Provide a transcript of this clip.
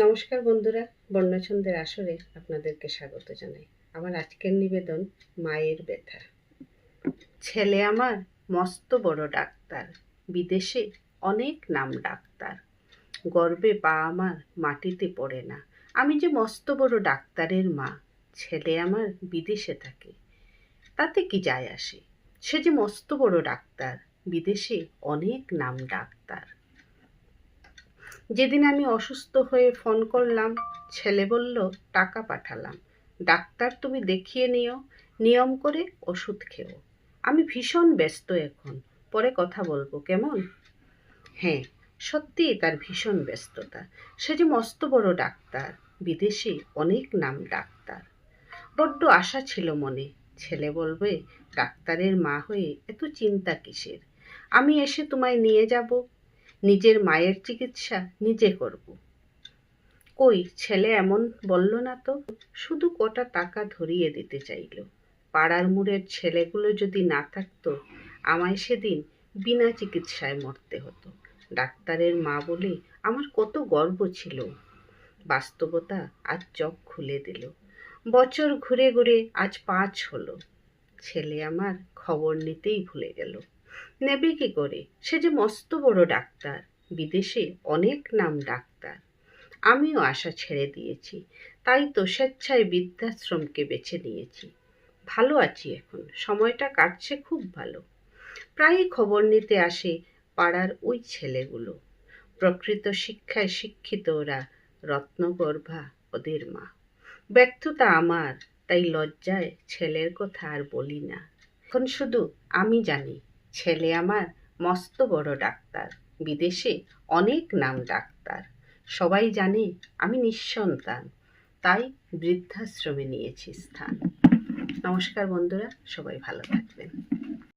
নমস্কার বন্ধুরা, বর্ণছন্দের আসরে আপনাদেরকে স্বাগত জানাই। আমার আজকের নিবেদন মায়ের ব্যথা। ছেলে আমার মস্ত বড় ডাক্তার, বিদেশে অনেক নাম ডাক্তার। গর্বে পা আমার মাটিতে পড়ে না, আমি যে মস্ত বড় ডাক্তারের মা। ছেলে আমার বিদেশে থাকে, তাতে কি যায় আসে? সে যে মস্ত বড় ডাক্তার, বিদেশে অনেক নাম ডাক্তার। যেদিন আমি অসুস্থ হয়ে ফোন করলাম, ছেলে বলল টাকা পাঠালাম, ডাক্তার তুমি দেখিয়ে নিও, নিয়ম করে ওষুধ খেও। আমি ভীষণ ব্যস্ত এখন, পরে কথা বলবো কেমন? হ্যাঁ, সত্যিই তার ভীষণ ব্যস্ততা। সে যে মস্ত বড় ডাক্তার, বিদেশে অনেক নাম ডাক্তার। বড্ড আশা ছিল মনে, ছেলে বলবে ডাক্তারের মা হয়ে এত চিন্তা কিসের? আমি এসে তোমায় নিয়ে যাব, নিজের মায়ের চিকিৎসা নিজে করব। কই, ছেলে এমন বলল না তো। শুধু কটা টাকা ধরিয়ে দিতে চাইল। পাড়ার মুড়ের ছেলেগুলো যদি না থাকতো, আমায় সেদিন বিনা চিকিৎসায় মরতে হতো। ডাক্তারের মা বলে আমার কত গর্ব ছিল। বাস্তবতা আজ চোখ খুলে দিল। বছর ঘুরে ঘুরে আজ 5 হলো। ছেলে আমার খবর নিতেই ভুলে গেল। নেবে কি করে? সে যে মস্ত বড় ডাক্তার, বিদেশে অনেক নাম ডাক্তার। আমিও আশা ছেড়ে দিয়েছি, তাই তো স্বেচ্ছায় বৃদ্ধাশ্রমকে বেছে নিয়েছি। ভালো আছি এখন, সময়টা কাটছে খুব ভালো। প্রায়ই খবর নিতে আসে পাড়ার ওই ছেলেগুলো। প্রকৃত শিক্ষায় শিক্ষিত ওরা, রত্নগর্ভা ওদের মা। ব্যর্থতা আমার, তাই লজ্জায় ছেলের কথা আর বলি না। এখন শুধু আমি জানি, ছেলে আমার মস্ত বড় ডাক্তার, বিদেশে অনেক নাম ডাক্তার। সবাই জানে আমি নিঃসন্তান, তাই বৃদ্ধাশ্রমে নিয়েছি স্থান। নমস্কার বন্ধুরা, সবাই ভালো থাকবেন।